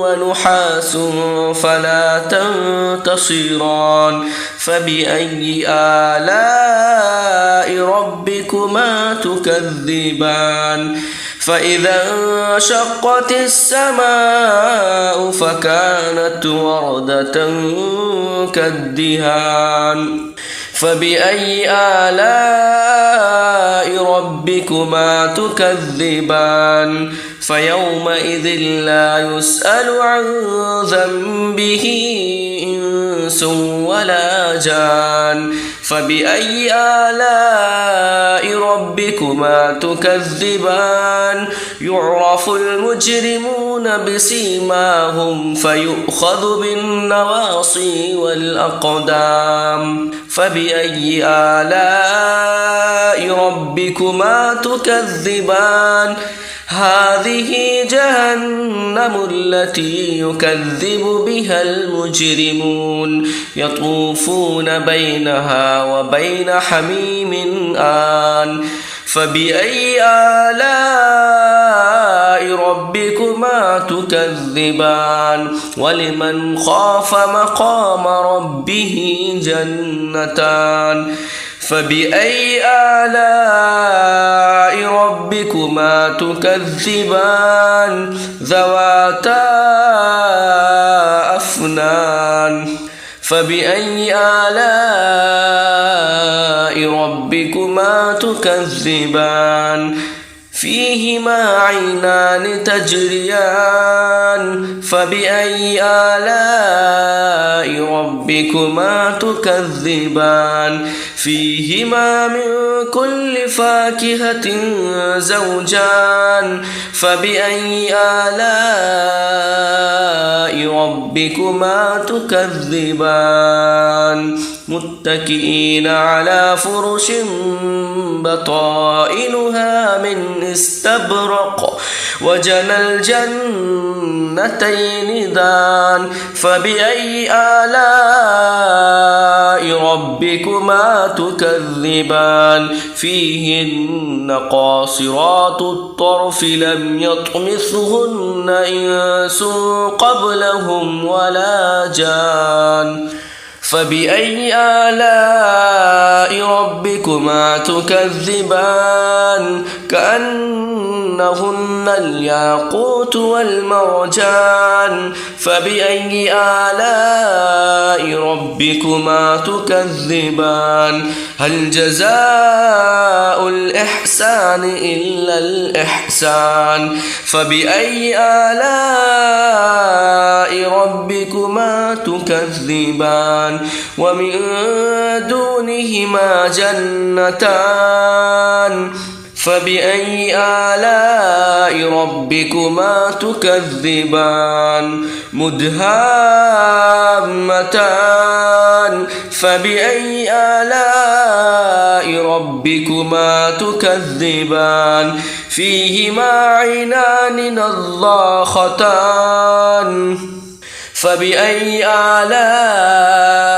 ونحاس فلا تنتصران فبأي آلاء ربكما تكذبان فإذا انشقت السماء فكانت وردة كالدهان فبأي آلاء ربكما تكذبان فيومئذ لا يسأل عن ذنبه إنس ولا جان فبأي آلاء ربكما تكذبان يعرف المجرمون بسيماهم فيؤخذ بالنواصي والأقدام فبأي آلاء ربكما تكذبان هذه جهنم التي يكذب بها المجرمون يطوفون بينها وبين حميم آن فبأي آلاء ربكما تكذبان ولمن خاف مقام ربه جنتان فبأي آلاء ربكما تكذبان ذواتا أفنان فبأي آلاء ربكما تكذبان فيهما عينان تجريان فبأي آلاء ربكما تكذبان فيهما من كل فاكهة زوجان فبأي آلاء ربكما تكذبان متكئين على فرش بطائنها من استبرق وجنى الجنتين دان فبأي آلاء ربكما تكذبان فيهن قاصرات الطرف لم يطمثهن إنس قبلهم ولا جان فبأي آلاء ربكما تكذبان كأنهن الياقوت والمرجان فبأي آلاء ربكما تكذبان هل جزاء الإحسان إلا الإحسان فبأي آلاء ربكما تكذبان ومن دونهما جنتان فبأي آلاء ربكما تكذبان مدهامتان فبأي آلاء ربكما تكذبان فيهما عينان نضاختان فبأي آلاء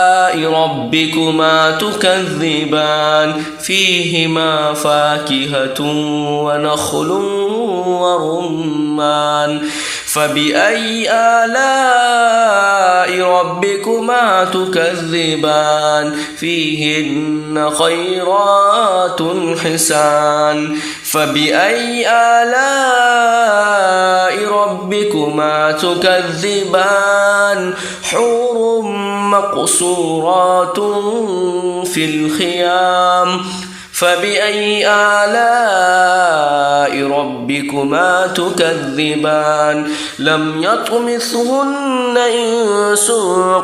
ربكما تكذبان فيهما فاكهة ونخل ورمان فبأي آلاء ربكما تكذبان فيهن خيرات حسان فبأي آلاء ربكما تكذبان حور مقصورات في الخيام فبأي آلاء ربكما تكذبان لم يطمثهن إنس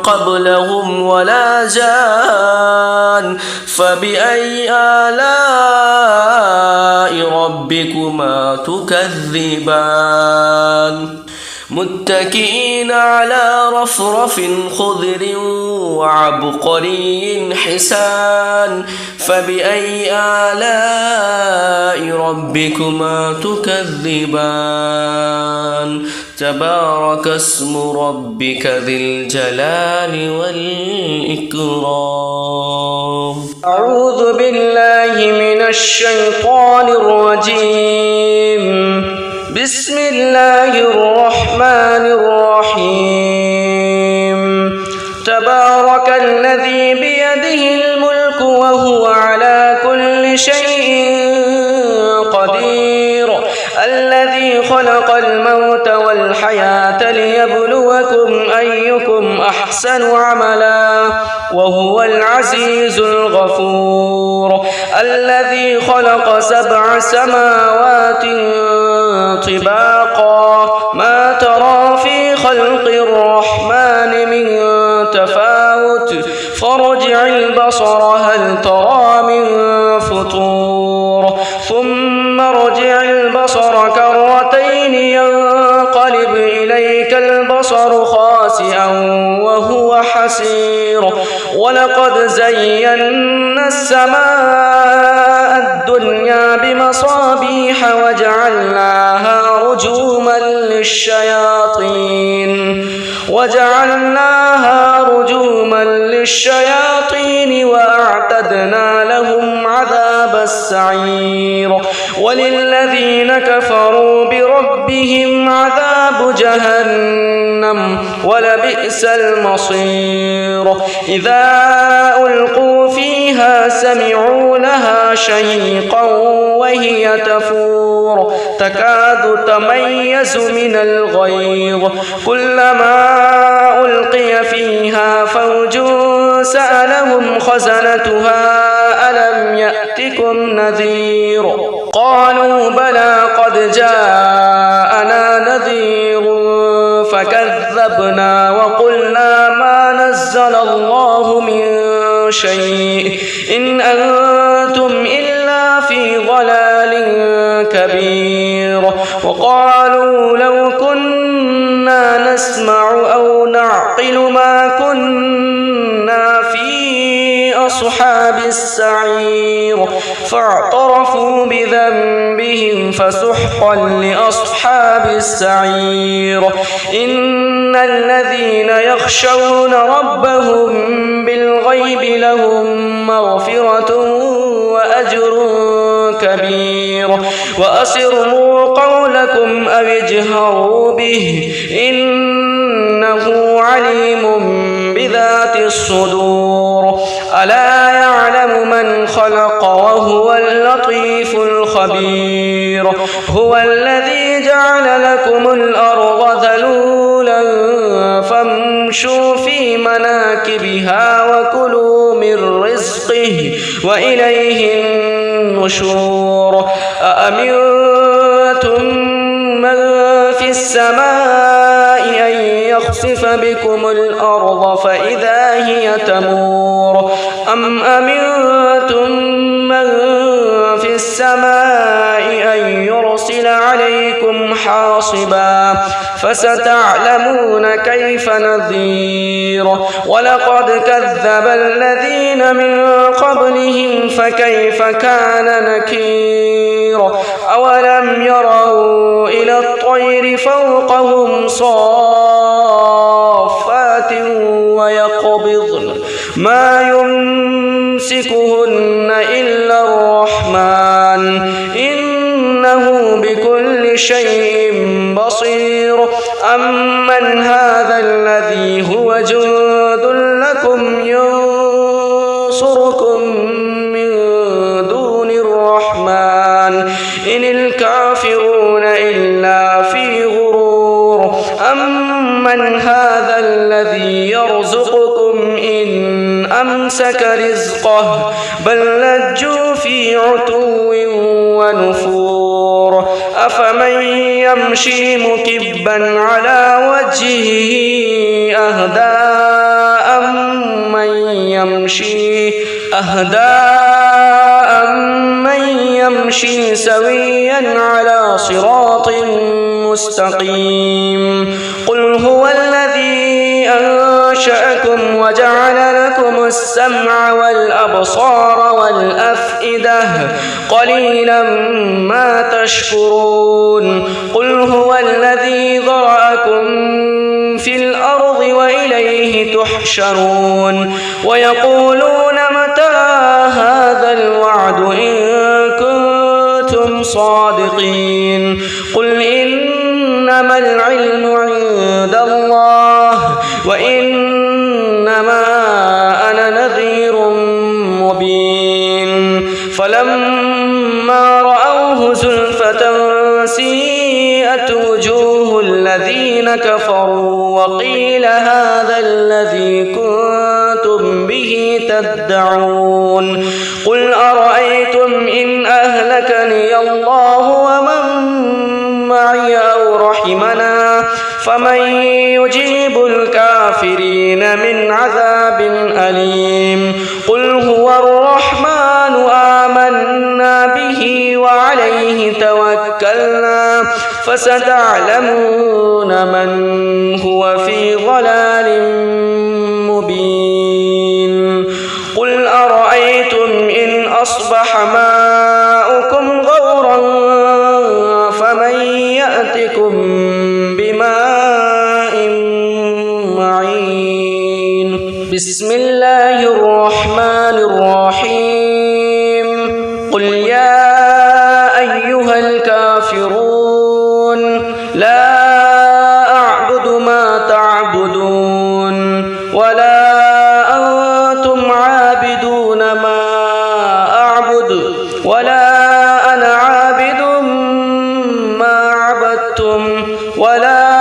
قبلهم ولا جان فبأي آلاء ربكما تكذبان متكئين على رفرف خضر وعبقري حسان فبأي آلاء ربكما تكذبان تبارك اسم ربك ذي الجلال والإكرام أعوذ بالله من الشيطان الرجيم بسم الله الرحمن الرحيم تبارك الذي بيده الملك وهو على كل شيء قدير الذي خلق الموت والحياة ليبلوكم أيكم أحسن عملا وهو العزيز الغفور الذي خلق 7 سماوات طباقا ما ترى في خلق الرحمن من تفاوت فارجع البصر هل ترى من فطور ثم ارجع البصر كرتين ينقلب إليك البصر خاسئا وهو حسير ولقد زينا السماء الدنيا بمصابيح وجعلناها رجوما للشياطين وأعتدنا لهم عذاب السعير وللذين كفروا بربهم عذاب جهنم ولبئس المصير إذا ألقوا فيها سمعوا لها شهيقا وهي تفور تكاد تميز من الغيظ كلما ألقي فيها فوج سألهم خزنتها ألم يأتكم نذير قالوا بلى قد جاءنا نذير فكذبنا وقلنا ما نزل الله من شيء إن أنتم إلا في ضلال كبير وقالوا لو كنا نسمع أو نعقل ما كنا في أصحاب السعير فاعترفوا بذنبهم فسحقا لأصحاب السعير إن الذين يخشون ربهم بالغيب لهم مغفرة وأجر كبير وأسروا قولكم أو اجهروا به إنه عليم بذات الصدور ألا يعلم من خلق وهو اللطيف الخبير هو الذي جعل لكم الأرض ذلولا فامشوا في مناكبها وكلوا من رزقه وإليه النشور أأمنتم من في السماء أن يخسف بكم الأرض فإذا هي تمور أم أمنتم من في السماء أن يرسل عليكم حاصبا فستعلمون كيف نذير ولقد كذب الذين من قبلهم فكيف كان نكير أولم يروا إلى الطير فوقهم صافات ويقبضن ما يمسكهن إلا الرحمن إنه بكل شيء بصير أمن هذا الذي هو جند لكم ينصركم من دون الرحمن إن الكافرون إلا في غرور أمن هذا الذي يرزقكم إن أمسك رزقه بل لجوا في عتو ونفور أفمن يمشي مكبا على وجهه أهدى أمن يمشي سويا على صراط مستقيم قل هو الذي أنشأكم وجعل لكم السمع والأبصار والأفئدة قليلا ما تشكرون قل هو الذي ذرأكم في الأرض وإليه تحشرون ويقولون متى هذا الوعد إن كنتم صادقين قل إنما العلم عند الله وإنما أنا نذير مبين فلما رأوه زلفة سيئت وجوه الذين كفروا وقيل هذا الذي كنتم به تدعون قل أرأيتم إن أهلكني الله ومن معي أو رحمنا فمن يجيب الكافرين من عذاب أليم قل هو الرحمن آمنا به وعليه توكلنا فستعلمون من هو في ضلال مبين قل أرأيتم إن أصبح ماؤكم غورا فمن يأتكم بماء معين بسم الله الرحمن الرحيم قل يا أيها الكافرون لا أعبد ما تعبدون ولا أنتم عابدون ما أعبد ولا أنا عابد ما عبدتم ولا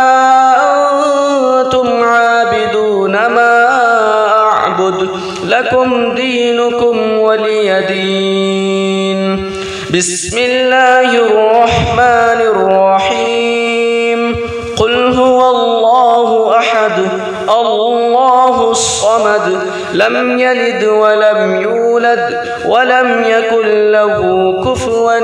أنتم عابدون ما أعبد لكم دينكم ولي دين. بسم الله الرحمن الرحيم. قل هو الله أحد الله الصمد لم يلد ولم يولد ولم يكن له كفوا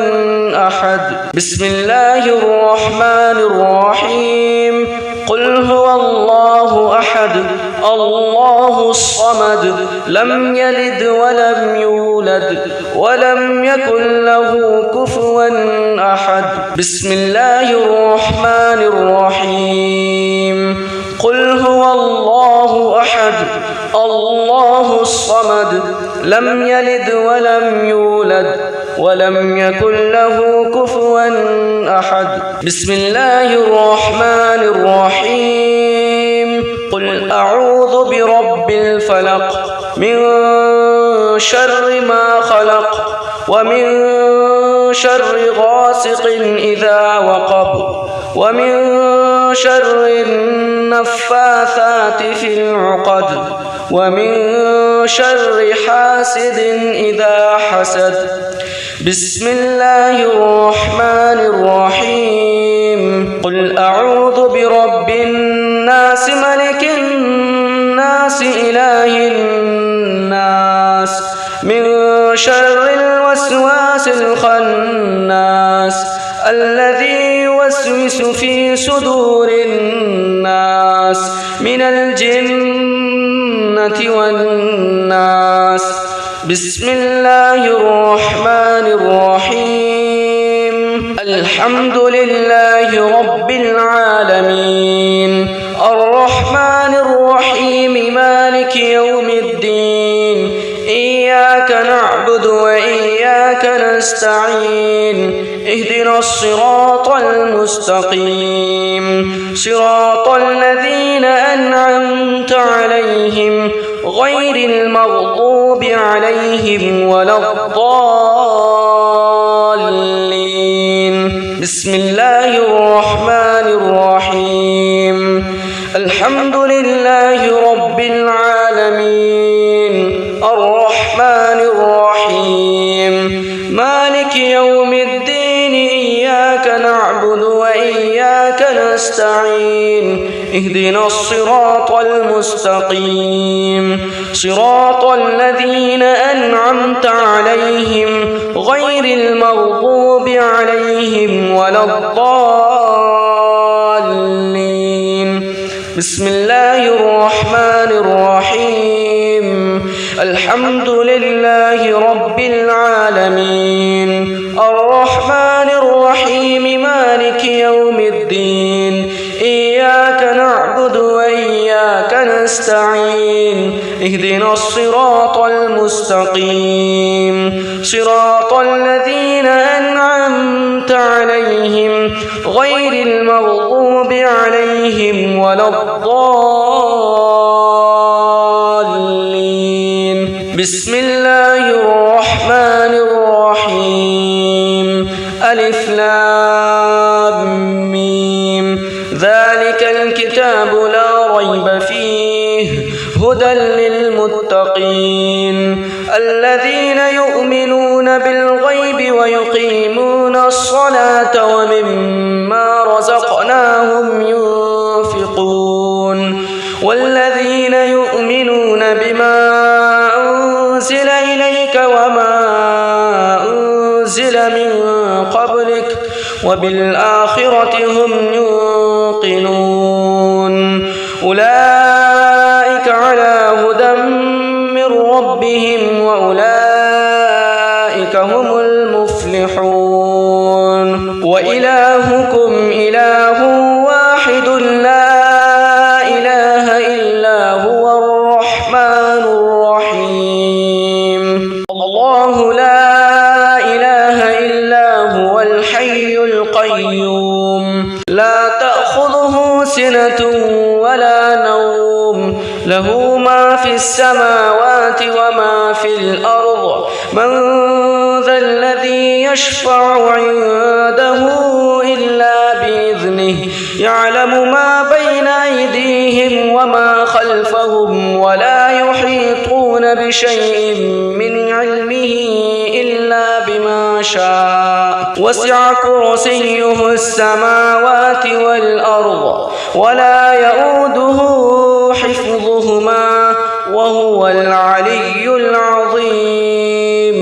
أحد. بسم الله الرحمن الرحيم. قل هو الله أحد الله الصمد لم يلد ولم يولد ولم يكن له كفوا أحد. بسم الله الرحمن الرحيم. قل هو الله أحد الله الصمد لم يلد ولم يولد ولم يكن له كفوا أحد. بسم الله الرحمن الرحيم. قل أعوذ برب الفلق من شر ما خلق ومن شر غاسق إذا وقب ومن شر النفاثات في العقد ومن شر حاسد إذا حسد. بسم الله الرحمن الرحيم. قل أعوذ برب الناس ملك الناس إله الناس من شر الوسواس الخناس الذي يوسوس في صدور الناس من الجنة والناس. بسم الله الرحمن الرحيم. الحمد لله رب العالمين الرحمن الرحيم مالك يوم الدين إياك نعبد وإياك نستعين اهدنا الصراط المستقيم صراط الذين أنعمت عليهم غير المغضوب عليهم ولا الضالين. بسم الله الرحمن الرحيم. الحمد لله رب العالمين الرحمن الرحيم مالك يوم الدين إياك نعبد وإياك نستعين اهدنا الصراط المستقيم صراط الذين أنعمت عليهم غير المغضوب عليهم ولا الضالين. بسم الله الرحمن الرحيم. الحمد لله رب العالمين الرحمن الرحيم مالك يوم الدين إياك نعبد وإياك نستعين اهدنا الصراط المستقيم صراط الذين أنعمت عليهم غير المغضوب عليهم ولا الضالين. بسم الله الرحمن الرحيم. ألف لام ميم ذلك الكتاب لا ريب فيه هدى للمتقين الذين يؤمنون بالغيب ويقيمون الصلاة ومما رزقناهم ينفقون والذين يؤمنون بما أنزل إليك وما أنزل من قبلك وبالآخرة هم يوقنون أولئك على هدى من ربهم وأولئك هم المفلحون. وإلهكم إله واحد لا إله إلا هو الرحمن الرحيم. الله لا إله إلا هو الحي القيوم لا تأخذه سنة ولا نوم له ما في السماوات وما في الأرض من ذا الذي يشفع عنده إلا بإذنه يعلم ما بين أيديهم وما خلفهم ولا يحيطون يحيطون بشيء من علمه إلا بما شاء وسع كرسيه السماوات والأرض ولا يؤوده حفظهما وهو العلي العظيم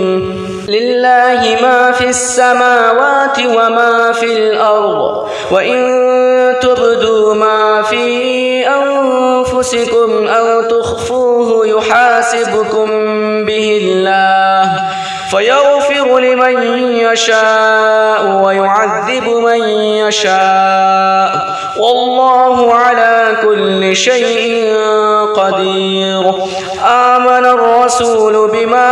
لله ما في السماوات وما في الأرض وإن تبدوا ما في أنفسكم أو تخفوه يحاسبكم به الله فيغفر لمن يشاء ويعذب من يشاء والله على كل شيء قدير آمن الرسول بما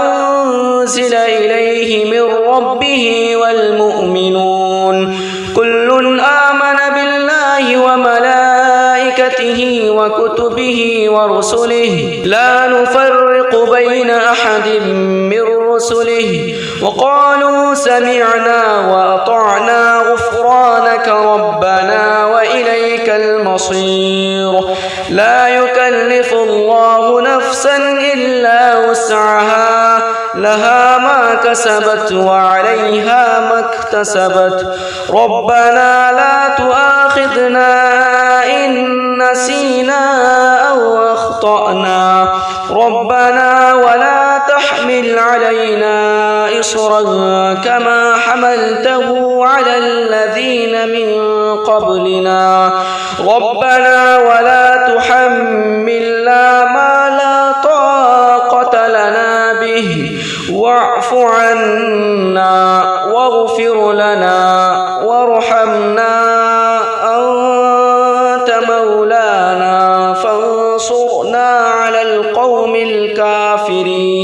أنزل إليه من ربه والمؤمنون كل آمن بالله وملائكته وكتبه ورسله لا نفرق بين أحد من رسله وقالوا سمعنا وأطعنا غفرانك ربنا وإليك المصير لا يكلف الله نفسا إلا وسعها لها ما كسبت وعليها ما اكتسبت ربنا لا تؤاخذنا إن نسينا أو أخطأنا ربنا ولا تحمل علينا إصرا كما حملته على الذين من قبلنا ربنا ولا تحملنا ما لا طاقة لنا به واعف عنا واغفر لنا وارحمنا أنت مولانا فانصرنا على القوم الكافرين